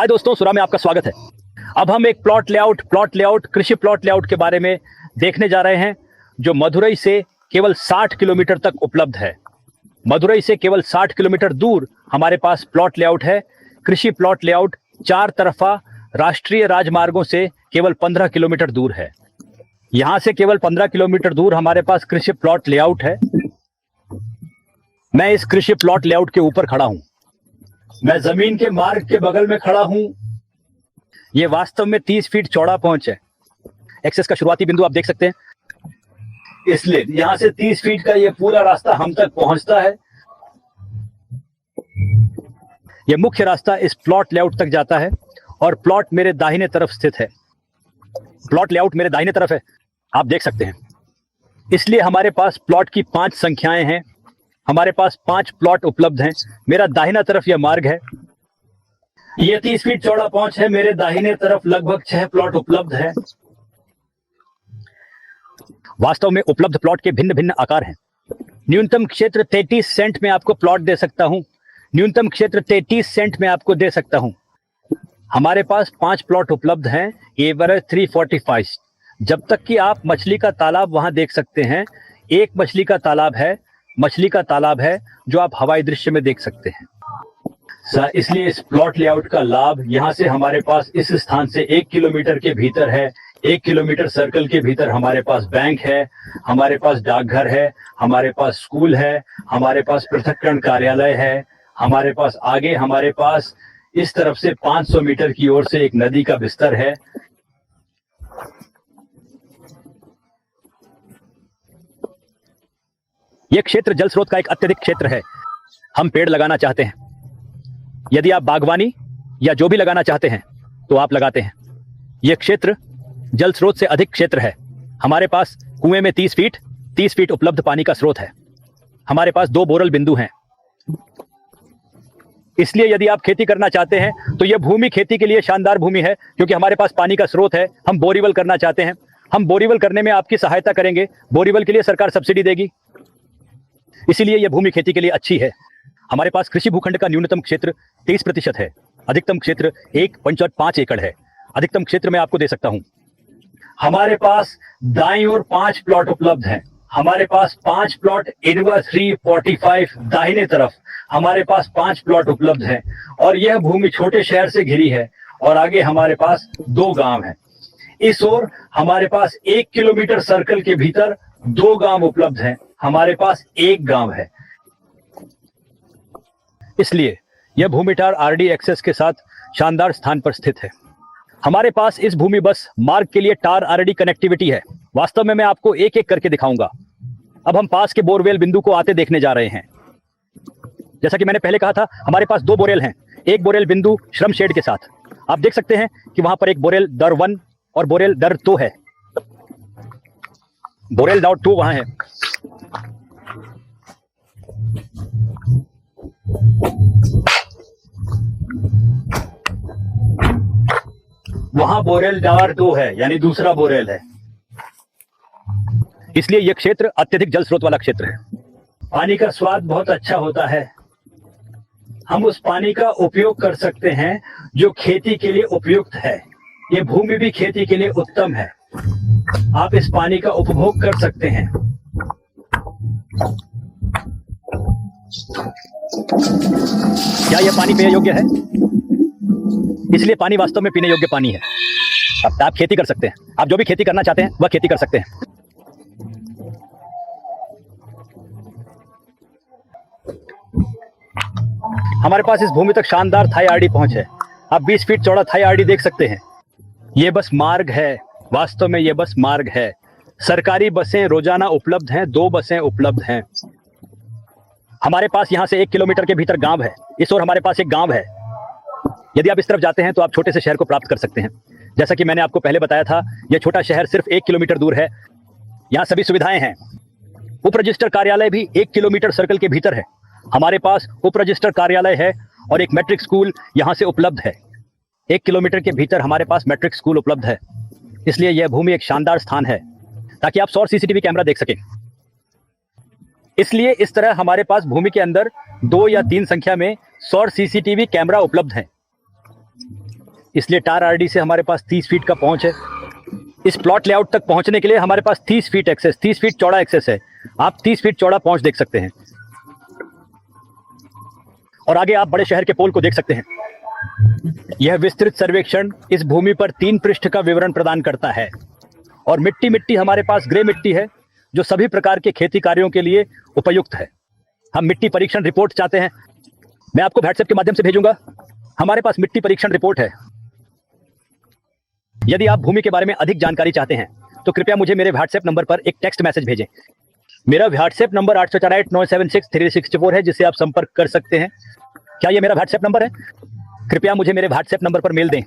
हाय दोस्तों, सुरा में आपका स्वागत है। अब हम एक प्लॉट लेआउट कृषि प्लॉट लेआउट के बारे में देखने जा रहे हैं, जो मदुरई से केवल 60 किलोमीटर तक उपलब्ध है। मदुरई से केवल 60 किलोमीटर दूर हमारे पास प्लॉट लेआउट है। कृषि प्लॉट लेआउट 4 तरफा राष्ट्रीय राजमार्गों से केवल 15 किलोमीटर दूर है। यहां से केवल 15 किलोमीटर दूर हमारे पास कृषि प्लॉट लेआउट है। मैं इस कृषि प्लॉट लेआउट के ऊपर खड़ा हूं। मैं जमीन के मार्ग के बगल में खड़ा हूं। यह वास्तव में 30 फीट चौड़ा पहुंच है। एक्सेस का शुरुआती बिंदु आप देख सकते हैं। इसलिए यहां से 30 फीट का यह पूरा रास्ता हम तक पहुंचता है। यह मुख्य रास्ता इस प्लॉट लेआउट तक जाता है और प्लॉट मेरे दाहिने तरफ स्थित है। प्लॉट लेआउट मेरे दाहिने तरफ है, आप देख सकते हैं। इसलिए हमारे पास प्लॉट की 5 संख्याएं हैं। हमारे पास 5 प्लॉट उपलब्ध हैं। मेरा दाहिना तरफ यह मार्ग है। यह 30 फीट चौड़ा पहुंच है। मेरे दाहिने तरफ लगभग 6 प्लॉट उपलब्ध है। वास्तव में उपलब्ध प्लॉट के भिन्न भिन्न आकार हैं। न्यूनतम क्षेत्र 33 सेंट में आपको प्लॉट दे सकता हूं। न्यूनतम क्षेत्र 33 सेंट में आपको दे सकता हूं। हमारे पास 5 प्लॉट उपलब्ध हैं। एवरेज 345। जब तक कि आप मछली का तालाब वहां देख सकते हैं। एक मछली का तालाब है जो आप हवाई दृश्य में देख सकते हैं। इसलिए इस प्लॉट लेआउट का लाभ यहां से हमारे पास इस स्थान से 1 किलोमीटर के भीतर है। 1 किलोमीटर सर्कल के भीतर हमारे पास बैंक है, हमारे पास डाकघर है, हमारे पास स्कूल है, हमारे पास पृथक्करण कार्यालय है, हमारे पास इस तरफ से 500 मीटर की ओर से एक नदी का बिस्तर है। यह क्षेत्र जल स्रोत का एक अत्यधिक क्षेत्र है। हम पेड़ लगाना चाहते हैं। यदि आप बागवानी या जो भी लगाना चाहते हैं तो आप लगाते हैं। यह क्षेत्र जल स्रोत से अधिक क्षेत्र है। हमारे पास कुएं में 30 फीट उपलब्ध पानी का स्रोत है। हमारे पास 2 बोरल बिंदु हैं। इसलिए यदि आप खेती करना चाहते हैं तो यह भूमि खेती के लिए शानदार भूमि है, क्योंकि हमारे पास पानी का स्रोत है। हम बोरीवल करना चाहते हैं। हम बोरीवल करने में आपकी सहायता करेंगे। बोरीवल के लिए सरकार सब्सिडी देगी। इसीलिए यह भूमि खेती के लिए अच्छी है। हमारे पास कृषि भूखंड का न्यूनतम क्षेत्र 23% है। अधिकतम क्षेत्र 1.5 एकड़ है। अधिकतम क्षेत्र मैं आपको दे सकता हूं। हमारे पास दाईं ओर 5 प्लॉट उपलब्ध हैं। हमारे पास 5 प्लॉट इनवर्स 345 दाहिने तरफ हमारे पास 5 प्लॉट उपलब्ध हैं। और यह भूमि छोटे शहर से घिरी है। और आगे हमारे पास 2 गांव हैं। इस ओर हमारे पास 1 किलोमीटर सर्कल के भीतर 2 गांव उपलब्ध हैं। हमारे पास 1 गांव है। इसलिए यह भूमि टार आरडी एक्सेस के साथ शानदार स्थान पर स्थित है। हमारे पास इस भूमि बस मार्ग के लिए टार आरडी कनेक्टिविटी है। वास्तव में मैं आपको एक एक करके दिखाऊंगा। अब हम पास के बोरवेल बिंदु को आते देखने जा रहे हैं। जैसा कि मैंने पहले कहा था, हमारे पास 2 बोरेल हैं। एक बोरेल बिंदु श्रम शेड के साथ। आप देख सकते हैं कि वहां पर एक बोरेल दर 1 और बोरेल दर 2 है। बोरेल दर 2 वहां है। वहां बोरेल डार 2 है, यानी दूसरा बोरेल है। इसलिए यह क्षेत्र अत्यधिक जल स्रोत वाला क्षेत्र है। पानी का स्वाद बहुत अच्छा होता है। हम उस पानी का उपयोग कर सकते हैं जो खेती के लिए उपयुक्त है। यह भूमि भी खेती के लिए उत्तम है। आप इस पानी का उपभोग कर सकते हैं। क्या यह पानी पेय योग्य है? इसलिए पानी वास्तव में पीने योग्य पानी है। अब आप खेती कर सकते हैं। आप जो भी खेती करना चाहते हैं वह खेती कर सकते हैं। हमारे पास इस भूमि तक शानदार थाई आरडी पहुंच है। आप 20 फीट चौड़ा थाई आरडी देख सकते हैं। यह बस मार्ग है। वास्तव में यह बस मार्ग है। सरकारी बसें रोजाना उपलब्ध हैं। 2 बसें उपलब्ध हैं। हमारे पास यहां से 1 किलोमीटर के भीतर गांव है। इस ओर हमारे पास एक गांव है। यदि आप इस तरफ जाते हैं तो आप छोटे से शहर को प्राप्त कर सकते हैं। जैसा कि मैंने आपको पहले बताया था, यह छोटा शहर सिर्फ 1 किलोमीटर दूर है। यहां सभी सुविधाएं हैं। उप रजिस्टर कार्यालय भी 1 किलोमीटर सर्कल के भीतर है। हमारे पास उप रजिस्टर कार्यालय है और एक मैट्रिक स्कूल यहां से उपलब्ध है। 1 किलोमीटर के भीतर हमारे पास मैट्रिक स्कूल उपलब्ध है। इसलिए यह भूमि एक शानदार स्थान है ताकि आप सौर सीसीटीवी कैमरा देख सकें। इसलिए इस तरह हमारे पास भूमि के अंदर 2 या 3 संख्या में सौर सीसीटीवी कैमरा उपलब्ध है। इसलिए टार आरडी से हमारे पास 30 फीट का पहुंच है। इस प्लॉट लेआउट तक पहुंचने के लिए हमारे पास 30 फीट एक्सेस, 30 फीट चौड़ा एक्सेस है। आप 30 फीट चौड़ा पहुंच देख सकते हैं और आगे आप बड़े शहर के पोल को देख सकते हैं। यह विस्तृत सर्वेक्षण इस भूमि पर 3 पृष्ठ का विवरण प्रदान करता है और मिट्टी हमारे पास ग्रे मिट्टी है जो सभी प्रकार के खेती कार्यों के लिए उपयुक्त है। हम मिट्टी परीक्षण रिपोर्ट चाहते हैं, मैं आपको व्हाट्सएप के माध्यम से भेजूंगा। हमारे पास मिट्टी परीक्षण रिपोर्ट है। यदि आप भूमि के बारे में अधिक जानकारी चाहते हैं तो कृपया मुझे मेरे व्हाट्सएप नंबर पर एक टेक्स्ट मैसेज भेजें। मेरा व्हाट्सएप नंबर 848-976-364 है जिससे आप संपर्क कर सकते हैं। क्या यह मेरा व्हाट्सएप नंबर है? कृपया मुझे मेरे व्हाट्सएप नंबर पर मेल दें।